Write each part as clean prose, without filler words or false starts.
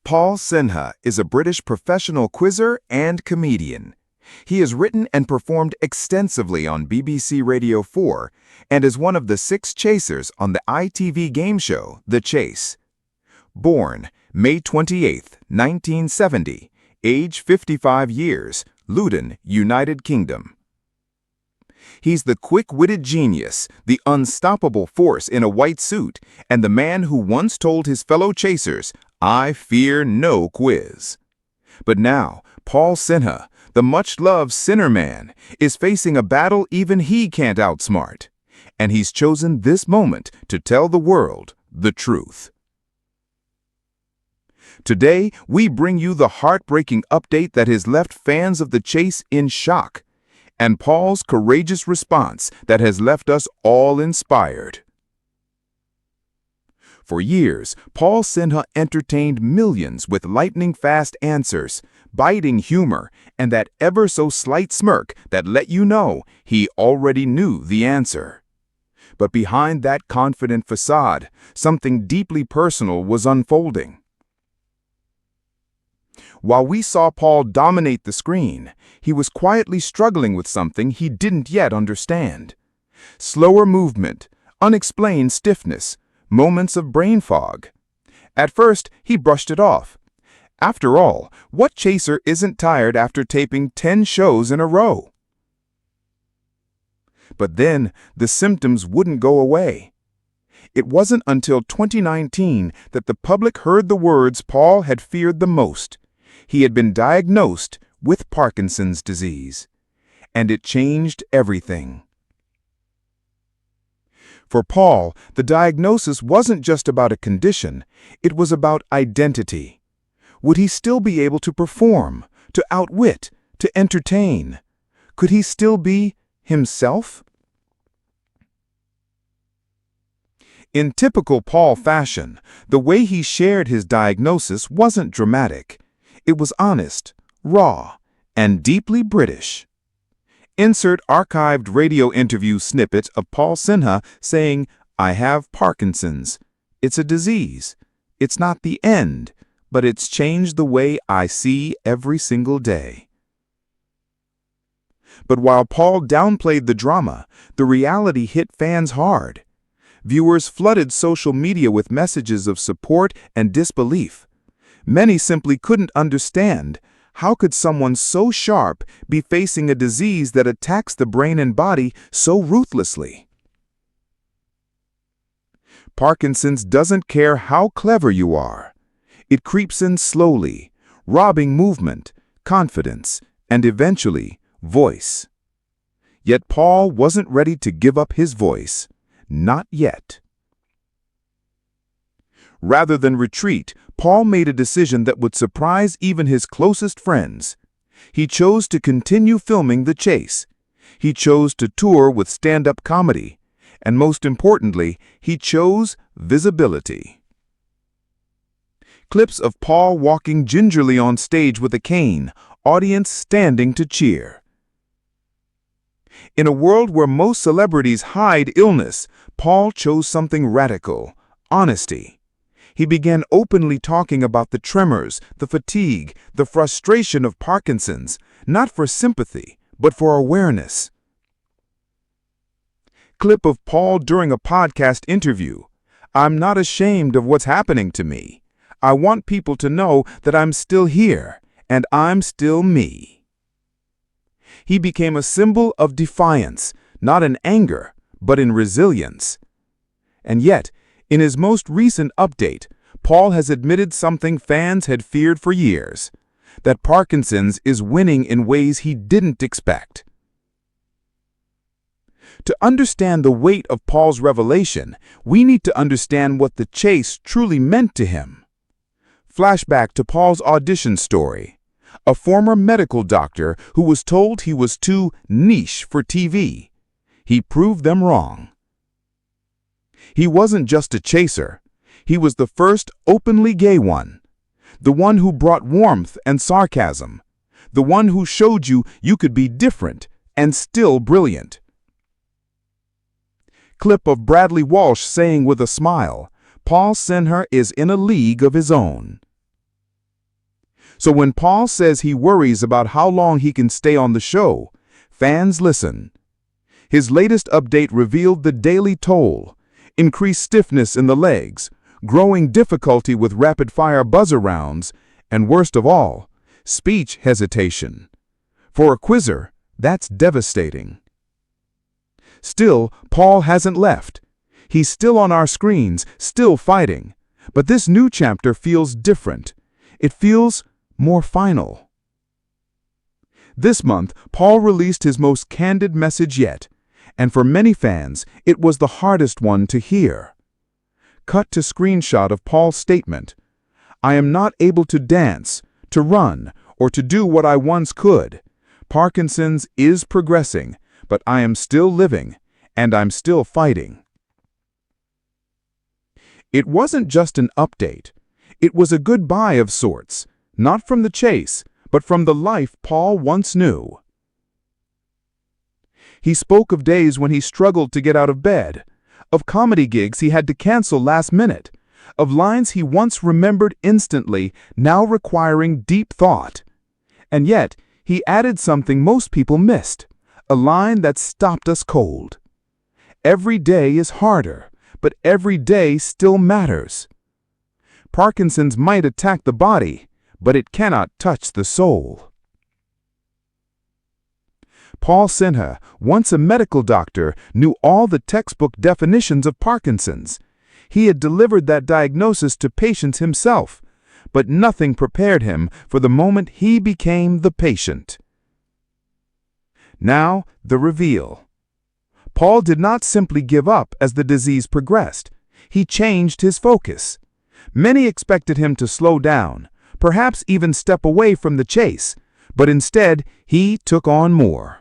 Paul Sinha is a British professional quizzer and comedian. He has written and performed extensively on BBC Radio 4 and is one of the 6 chasers on the ITV game show The Chase. Born May 28, 1970, age 55 years, Luton, United Kingdom. He's the quick-witted genius, the unstoppable force in a white suit, and the man who once told his fellow chasers, "I fear no quiz." But now, Paul Sinha, the much-loved sinner man, is facing a battle even he can't outsmart. And he's chosen this moment to tell the world the truth. Today, we bring you the heartbreaking update that has left fans of The Chase in shock, and Paul's courageous response that has left us all inspired. For years, Paul Sinha entertained millions with lightning-fast answers, biting humor, and that ever-so-slight smirk that let you know he already knew the answer. But behind that confident facade, something deeply personal was unfolding. While we saw Paul dominate the screen, he was quietly struggling with something he didn't yet understand. Slower movement, unexplained stiffness, moments of brain fog. At first, he brushed it off. After all, what chaser isn't tired after taping 10 shows in a row? But then, the symptoms wouldn't go away. It wasn't until 2019 that the public heard the words Paul had feared the most. He had been diagnosed with Parkinson's disease, and it changed everything. For Paul, the diagnosis wasn't just about a condition, it was about identity. Would he still be able to perform, to outwit, to entertain? Could he still be himself? In typical Paul fashion, the way he shared his diagnosis wasn't dramatic. It was honest, raw, and deeply British. Insert archived radio interview snippet of Paul Sinha saying, "I have Parkinson's. It's a disease. It's not the end, but it's changed the way I see every single day." But while Paul downplayed the drama, the reality hit fans hard. Viewers flooded social media with messages of support and disbelief. Many simply couldn't understand. How could someone so sharp be facing a disease that attacks the brain and body so ruthlessly? Parkinson's doesn't care how clever you are. It creeps in slowly, robbing movement, confidence, and eventually, voice. Yet Paul wasn't ready to give up his voice. Not yet. Rather than retreat, Paul made a decision that would surprise even his closest friends. He chose to continue filming The Chase. He chose to tour with stand-up comedy. And most importantly, he chose visibility. Clips of Paul walking gingerly on stage with a cane, audience standing to cheer. In a world where most celebrities hide illness, Paul chose something radical: honesty. He began openly talking about the tremors, the fatigue, the frustration of Parkinson's, not for sympathy, but for awareness. Clip of Paul during a podcast interview. "I'm not ashamed of what's happening to me. I want people to know that I'm still here, and I'm still me." He became a symbol of defiance, not in anger, but in resilience. And yet, in his most recent update, Paul has admitted something fans had feared for years: that Parkinson's is winning in ways he didn't expect. To understand the weight of Paul's revelation, we need to understand what The Chase truly meant to him. Flashback to Paul's audition story. A former medical doctor who was told he was too niche for TV. He proved them wrong. He wasn't just a chaser. He was the first openly gay one. The one who brought warmth and sarcasm. The one who showed you could be different and still brilliant. Clip of Bradley Walsh saying with a smile, "Paul Sinha is in a league of his own." So when Paul says he worries about how long he can stay on the show, fans listen. His latest update revealed the daily toll, increased stiffness in the legs, growing difficulty with rapid-fire buzzer rounds, and worst of all, speech hesitation. For a quizzer, that's devastating. Still, Paul hasn't left. He's still on our screens, still fighting. But this new chapter feels different. It feels more final. This month, Paul released his most candid message yet, and for many fans, it was the hardest one to hear. Cut to screenshot of Paul's statement. I am not able to dance, to run, or to do what I once could. Parkinson's is progressing, but I am still living, and I'm still fighting. It wasn't just an update. It was a goodbye of sorts, not from the chase, but from the life Paul once knew. He spoke of days when he struggled to get out of bed, of comedy gigs he had to cancel last minute, of lines he once remembered instantly, now requiring deep thought. And yet, he added something most people missed, a line that stopped us cold. Every day is harder, but every day still matters. Parkinson's might attack the body, but it cannot touch the soul. Paul Sinha, once a medical doctor, knew all the textbook definitions of Parkinson's. He had delivered that diagnosis to patients himself, but nothing prepared him for the moment he became the patient. Now, the reveal. Paul did not simply give up as the disease progressed. He changed his focus. Many expected him to slow down, perhaps even step away from the chase, but instead, he took on more.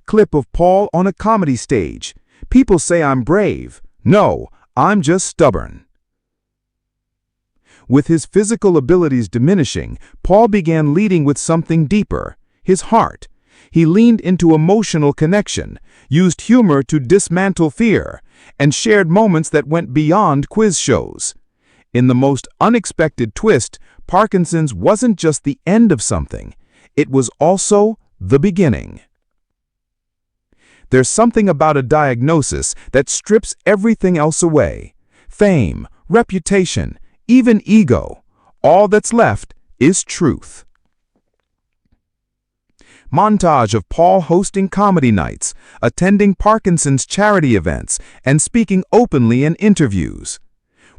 Clip of Paul on a comedy stage. People say I'm brave. No, I'm just stubborn. With his physical abilities diminishing, Paul began leading with something deeper, his heart. He leaned into emotional connection, used humor to dismantle fear, and shared moments that went beyond quiz shows. In the most unexpected twist, Parkinson's wasn't just the end of something, it was also the beginning. There's something about a diagnosis that strips everything else away. Fame, reputation, even ego. All that's left is truth. Montage of Paul hosting comedy nights, attending Parkinson's charity events, and speaking openly in interviews.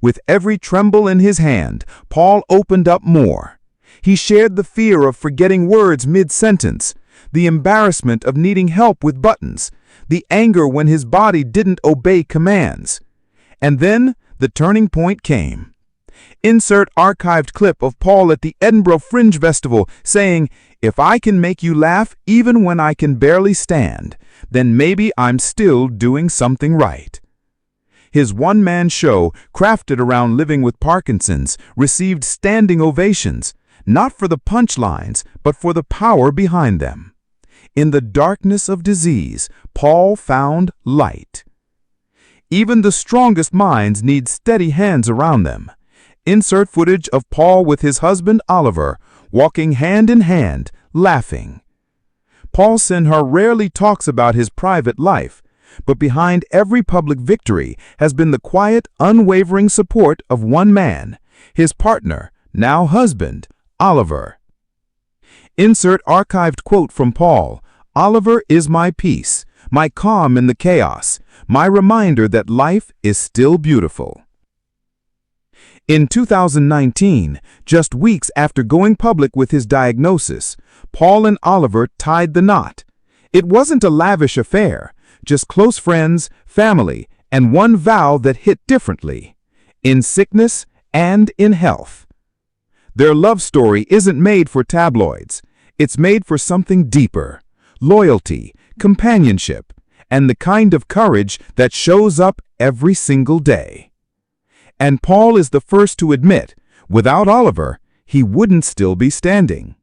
With every tremble in his hand, Paul opened up more. He shared the fear of forgetting words mid-sentence, the embarrassment of needing help with buttons, the anger when his body didn't obey commands. And then the turning point came. Insert archived clip of Paul at the Edinburgh Fringe Festival saying, "If I can make you laugh even when I can barely stand, then maybe I'm still doing something right." His one-man show, crafted around living with Parkinson's, received standing ovations, not for the punchlines, but for the power behind them. In the darkness of disease, Paul found light. Even the strongest minds need steady hands around them. Insert footage of Paul with his husband Oliver, walking hand in hand, laughing. Paul Sinha rarely talks about his private life, but behind every public victory has been the quiet, unwavering support of one man, his partner, now husband, Oliver. Insert archived quote from Paul. "Oliver is my peace, my calm in the chaos, my reminder that life is still beautiful." In 2019, just weeks after going public with his diagnosis, Paul and Oliver tied the knot. It wasn't a lavish affair, just close friends, family, and one vow that hit differently, in sickness and in health. Their love story isn't made for tabloids. It's made for something deeper. Loyalty, companionship, and the kind of courage that shows up every single day. And Paul is the first to admit, without Oliver, he wouldn't still be standing.